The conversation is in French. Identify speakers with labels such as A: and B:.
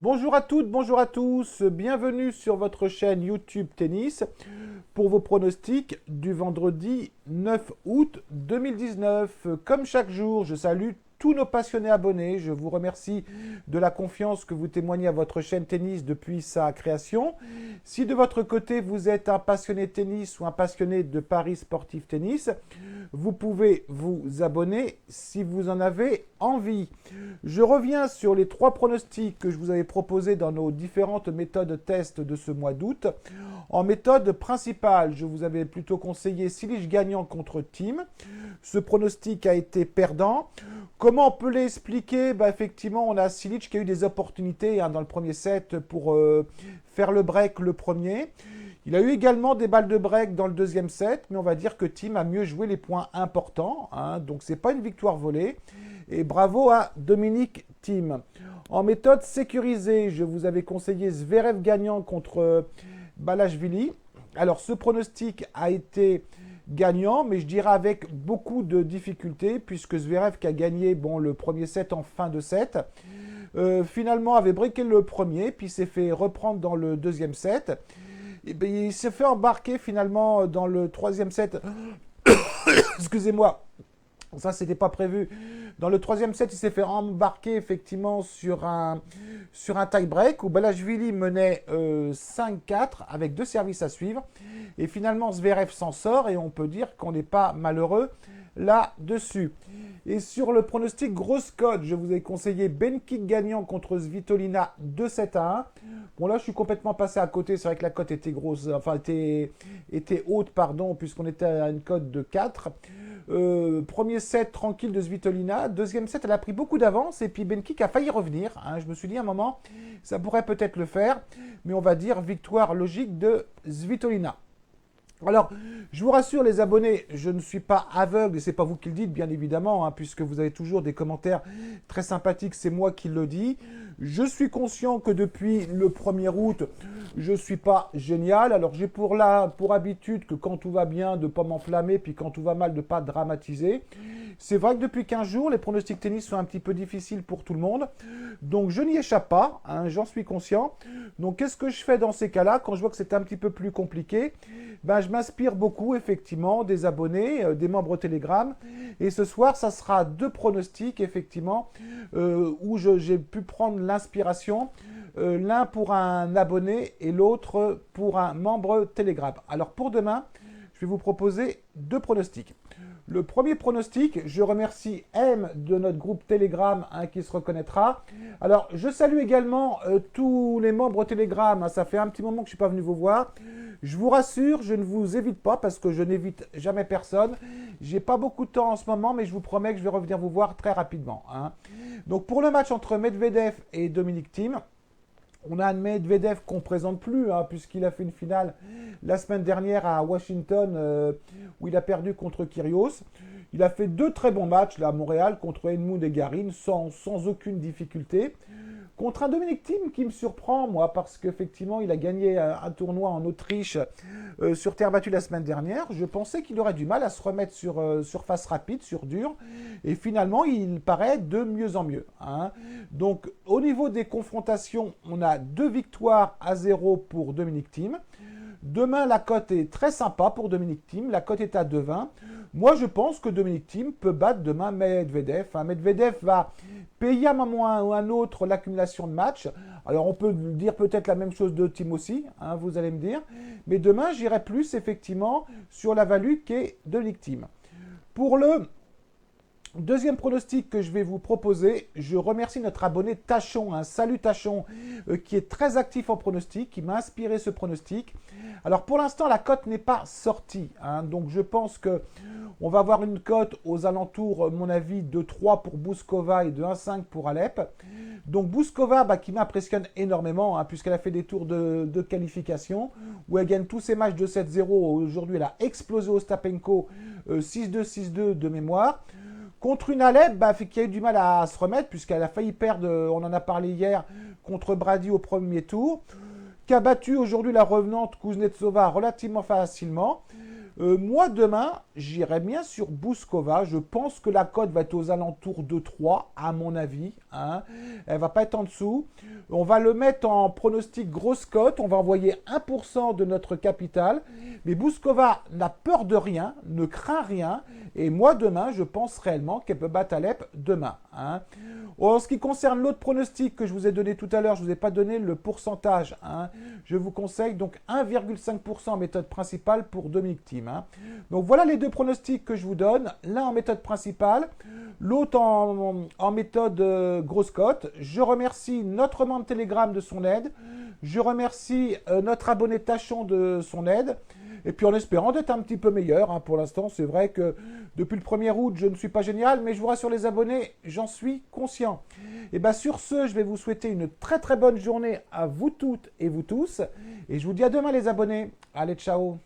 A: Bonjour à toutes, bonjour à tous, bienvenue sur votre chaîne YouTube Tennis pour vos pronostics du vendredi 9 août 2019. Comme chaque jour, je salue tous nos passionnés abonnés. Je vous remercie de la confiance que vous témoignez à votre chaîne tennis depuis sa création. Si de votre côté vous êtes un passionné de tennis ou un passionné de paris sportif tennis, vous pouvez vous abonner si vous en avez envie. Je reviens sur les 3 pronostics que je vous avais proposés dans nos différentes méthodes test de ce mois d'août. En méthode principale, je vous avais plutôt conseillé Cilic gagnant contre Thiem. Ce pronostic a été perdant. Comment on peut l'expliquer? Effectivement, on a Cilic qui a eu des opportunités dans le premier set pour faire le break le premier. Il a eu également des balles de break dans le deuxième set, mais on va dire que Thiem a mieux joué les points importants. Donc, ce n'est pas une victoire volée. Et bravo à Dominic Thiem. En méthode sécurisée, je vous avais conseillé Zverev gagnant contre Balasvili. Alors, ce pronostic a été gagnant, mais je dirais avec beaucoup de difficultés, puisque Zverev qui a gagné le premier set en fin de set, finalement avait breaké le premier, puis s'est fait reprendre dans le deuxième set. Et il s'est fait embarquer finalement dans le troisième set. Excusez-moi, ça c'était pas prévu. Dans le troisième set, il s'est fait embarquer effectivement sur un tie-break où Balasvili menait 5-4 avec 2 services à suivre. Et finalement, Zverev s'en sort et on peut dire qu'on n'est pas malheureux là-dessus. Et sur le pronostic grosse cote, je vous ai conseillé Benkic gagnant contre Svitolina 2-7-1. Bon là, je suis complètement passé à côté. C'est vrai que la cote était grosse, était haute, puisqu'on était à une cote de 4. Premier set tranquille de Svitolina. Deuxième set, elle a pris beaucoup d'avance et puis Benkic a failli revenir. Je me suis dit à un moment, ça pourrait peut-être le faire. Mais on va dire victoire logique de Svitolina. Alors, je vous rassure les abonnés, je ne suis pas aveugle et c'est pas vous qui le dites bien évidemment, puisque vous avez toujours des commentaires très sympathiques, c'est moi qui le dis. Je suis conscient que depuis le 1er août, je ne suis pas génial. Alors j'ai pour habitude que quand tout va bien, de ne pas m'enflammer, puis quand tout va mal, de ne pas dramatiser. C'est vrai que depuis 15 jours, les pronostics tennis sont un petit peu difficiles pour tout le monde. Donc je n'y échappe pas, j'en suis conscient. Donc qu'est-ce que je fais dans ces cas-là? Quand je vois que c'est un petit peu plus compliqué, je m'inspire beaucoup effectivement des abonnés, des membres Telegram. Et ce soir, ça sera 2 pronostics effectivement où j'ai pu prendre l'inspiration. L'un pour un abonné et l'autre pour un membre Telegram. Alors pour demain, je vais vous proposer 2 pronostics. Le premier pronostic, je remercie M de notre groupe Telegram qui se reconnaîtra. Alors, je salue également tous les membres Telegram. Ça fait un petit moment que je ne suis pas venu vous voir. Je vous rassure, je ne vous évite pas parce que je n'évite jamais personne. J'ai pas beaucoup de temps en ce moment, mais je vous promets que je vais revenir vous voir très rapidement. Donc, pour le match entre Medvedev et Dominic Thiem, on a un Medvedev qu'on ne présente plus, puisqu'il a fait une finale la semaine dernière à Washington, où il a perdu contre Kyrgios. Il a fait 2 très bons matchs là, à Montréal contre Edmund et Garin, sans aucune difficulté. Contre un Dominic Thiem qui me surprend, moi, parce qu'effectivement, il a gagné un tournoi en Autriche sur terre battue la semaine dernière. Je pensais qu'il aurait du mal à se remettre sur surface rapide, sur dur. Et finalement, il paraît de mieux en mieux. Donc, au niveau des confrontations, on a 2 victoires à 0 pour Dominic Thiem. Demain, la cote est très sympa pour Dominic Thiem. La cote est à 2,20. Moi, je pense que Dominic Thiem peut battre demain Medvedev. Medvedev va payer à un moment ou à un autre l'accumulation de matchs. Alors, on peut dire peut-être la même chose de Thiem aussi, vous allez me dire. Mais demain, j'irai plus effectivement sur la value qu'est Dominic Thiem. Pour le deuxième pronostic que je vais vous proposer, je remercie notre abonné Tachon, salut Tachon, qui est très actif en pronostic, qui m'a inspiré ce pronostic. Alors pour l'instant, la cote n'est pas sortie, donc je pense qu'on va avoir une cote aux alentours, à mon avis, de 3 pour Bouskova et de 1,5 pour Alep. Donc Bouskova qui m'impressionne énormément, puisqu'elle a fait des tours de qualification, où elle gagne tous ses matchs de 7-0. Aujourd'hui, elle a explosé Ostapenko 6-2, 6-2 de mémoire. Contre une Alep qui a eu du mal à se remettre, puisqu'elle a failli perdre, on en a parlé hier, contre Brady au premier tour, qui a battu aujourd'hui la revenante Kuznetsova relativement facilement. Moi, demain, j'irai bien sur Bouskova. Je pense que la cote va être aux alentours de 3, à mon avis. Hein. Elle va pas être en dessous. On va le mettre en pronostic grosse cote. On va envoyer 1% de notre capital. Mais Bouskova n'a peur de rien, ne craint rien. Et moi, demain, je pense réellement qu'elle peut battre Alep demain. Hein. En ce qui concerne l'autre pronostic que je vous ai donné tout à l'heure, je ne vous ai pas donné le pourcentage. Hein. Je vous conseille donc 1,5% en méthode principale pour Dominic Thiem. Hein. Donc voilà les deux pronostics que je vous donne. L'un en méthode principale, l'autre en méthode grosse cote. Je remercie notre membre Telegram de son aide. Je remercie notre abonné Tachon de son aide. Et puis en espérant d'être un petit peu meilleur. Hein. Pour l'instant, c'est vrai que depuis le 1er août, je ne suis pas génial, mais je vous rassure les abonnés, j'en suis conscient. Et bien sur ce, je vais vous souhaiter une très très bonne journée à vous toutes et vous tous. Et je vous dis à demain les abonnés. Allez, ciao.